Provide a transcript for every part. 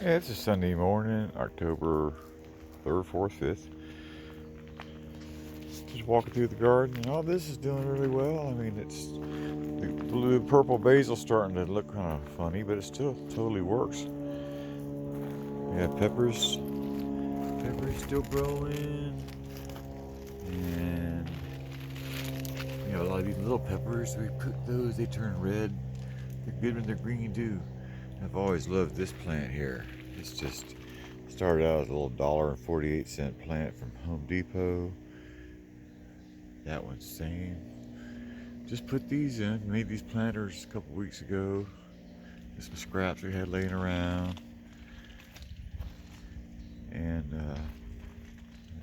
Yeah, it's a Sunday morning, October 3rd, 4th, 5th. Just walking through the garden, and all this is doing really well. I mean, it's the blue purple basil starting to look kind of funny, but it still totally works. Yeah, peppers still growing, and a lot of these little peppers. We cook those; they turn red. They're good when they're green too. I've always loved this plant here. It's just started out as a little $1.48 plant from Home Depot. That one's same. Just put these in. Made these planters a couple weeks ago. Just some scraps we had laying around, and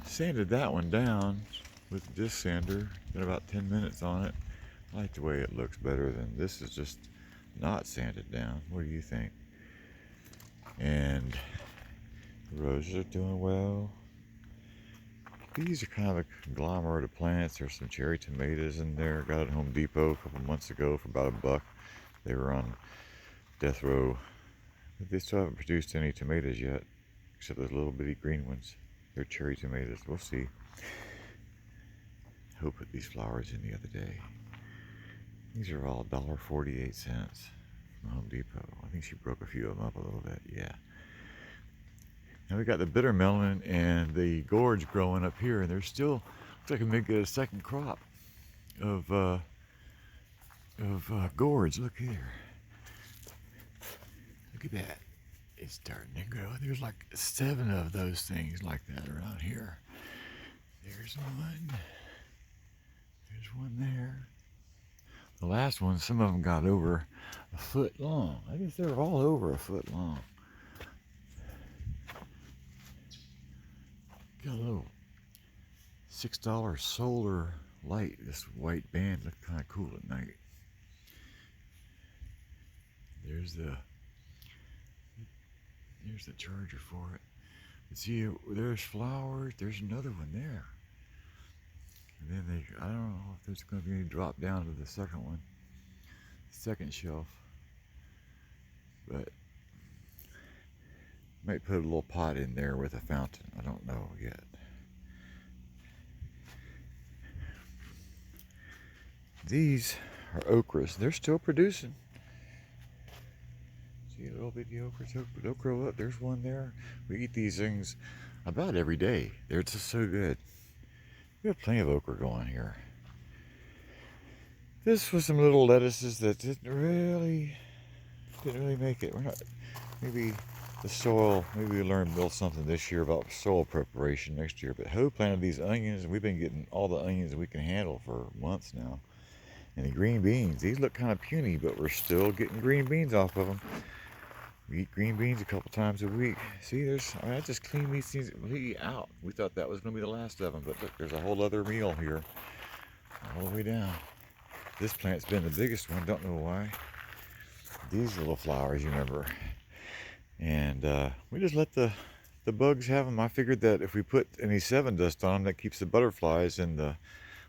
sanded that one down with a disc sander. Been about 10 minutes on it. I like the way it looks better than this is just not sanded down. What do you think? And the roses are doing well. These are kind of a conglomerate of plants. There's some cherry tomatoes in there. Got it at Home Depot a couple months ago for about $1. They were on death row. But they still haven't produced any tomatoes yet, except those little bitty green ones. They're cherry tomatoes. We'll see. Hope put these flowers in the other day. These are all $1.48 from Home Depot. I think she broke a few of them up a little bit. Yeah. Now we got the bitter melon and the gorge growing up here, and there's still looks like we may get a second crop of gourds. Look here. Look at that. It's starting to grow. There's like 7 of those things like that around here. There's one. There's one there. The last one, some of them got over a foot long. I guess they're all over a foot long. Got a little $6 solar light. This white band looked kind of cool at night. There's the charger for it. But see, there's flowers. There's another one there. And then I don't know if there's going to be any drop down to the second one, second shelf. But might put a little pot in there with a fountain. I don't know yet. These are okras. They're still producing. See a little bitty okras. They'll grow up. There's one there. We eat these things about every day. They're just so good. We have plenty of okra going here. This was some little lettuces that didn't really make it. We're not maybe the soil. Maybe we learned a little something this year about soil preparation next year. But Ho planted these onions, and we've been getting all the onions we can handle for months now. And the green beans, these look kind of puny, but we're still getting green beans off of them. We eat green beans a couple times a week. See, I just cleaned these things completely out. We thought that was going to be the last of them, but look, there's a whole other meal here, all the way down. This plant's been the biggest one, don't know why. These little flowers, you remember. And we just let the bugs have them. I figured that if we put any 7 dust on them, that keeps the butterflies and the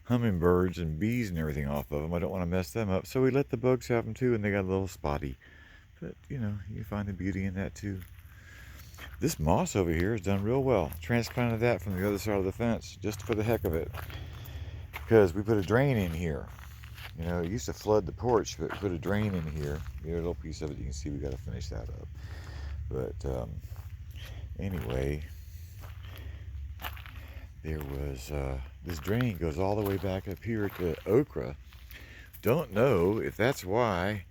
hummingbirds and bees and everything off of them. I don't want to mess them up. So we let the bugs have them too, and they got a little spotty. But, you find the beauty in that too. This moss over here has done real well. Transplanted that from the other side of the fence just for the heck of it. Because we put a drain in here. It used to flood the porch, but we put a drain in here. Here's a little piece of it. You can see we got to finish that up. But anyway, there was this drain goes all the way back up here to okra. Don't know if that's why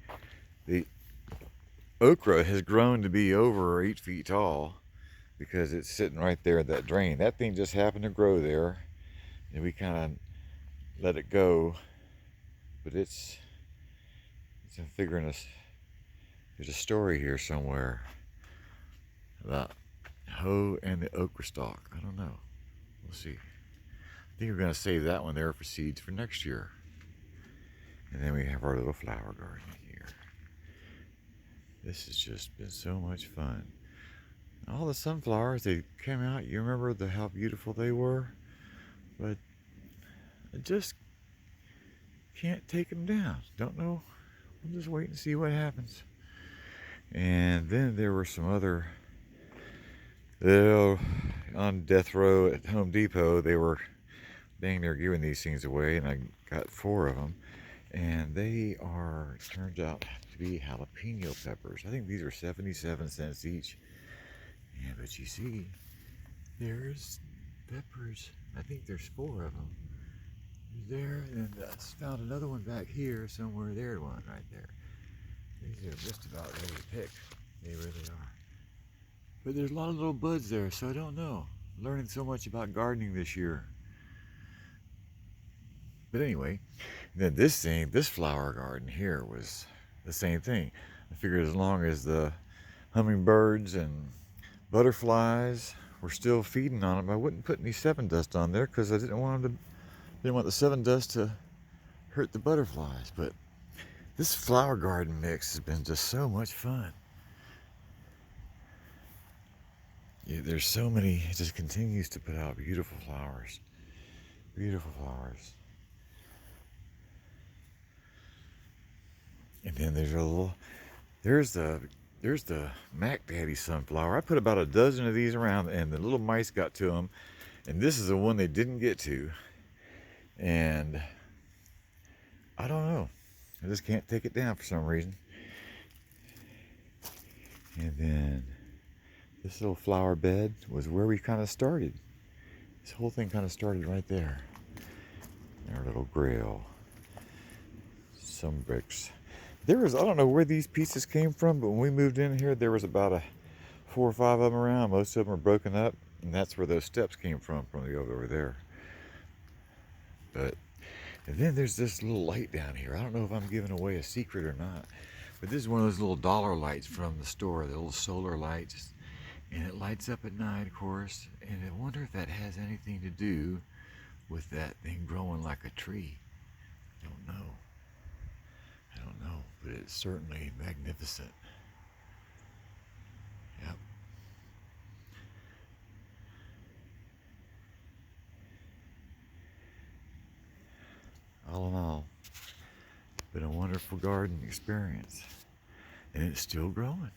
the okra has grown to be over 8 feet tall, because it's sitting right there at that drain. That thing just happened to grow there, and we kind of let it go. But I'm figuring there's a story here somewhere about Ho and the okra stalk. I don't know. We'll see. I think we're going to save that one there for seeds for next year. And then we have our little flower garden here. This has just been so much fun. All the sunflowers, they came out. You remember how beautiful they were? But I just can't take them down. Don't know. We'll just wait and see what happens. And then there were some other They're on death row at Home Depot. They were dang near giving these things away, and I got 4 of them. And they are, turns out to be jalapeno peppers. I think these are 77 cents each. Yeah, but you see, there's peppers. I think there's 4 of them. There, and I found another one back here somewhere. There's one right there. These are just about ready to pick. They really are. But there's a lot of little buds there, so I don't know. I'm learning so much about gardening this year. But anyway, then this flower garden here was the same thing. I figured as long as the hummingbirds and butterflies were still feeding on them, I wouldn't put any Sevin dust on there because I didn't want the Sevin dust to hurt the butterflies. But this flower garden mix has been just so much fun. Yeah, there's so many, it just continues to put out beautiful flowers. Beautiful flowers. And then there's the Mac Daddy sunflower. I put about a dozen of these around, and the little mice got to them. And this is the one they didn't get to. And I don't know. I just can't take it down for some reason. And then this little flower bed was where we kind of started. This whole thing kind of started right there. Our little grill. Some bricks. I don't know where these pieces came from, but when we moved in here, there was about 4 or 5 of them around. Most of them are broken up, and that's where those steps came from the over there. But, and then there's this little light down here. I don't know if I'm giving away a secret or not, but this is one of those little dollar lights from the store, the little solar lights. And it lights up at night, of course, and I wonder if that has anything to do with that thing growing like a tree. I don't know. But it's certainly magnificent. Yep. All in all, it's been a wonderful garden experience. And it's still growing.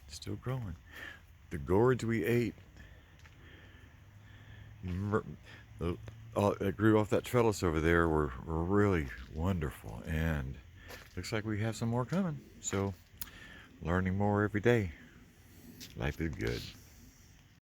It's still growing. The gourds we ate, that grew off that trellis over there were really wonderful. And looks like we have some more coming. So, learning more every day. Life is good.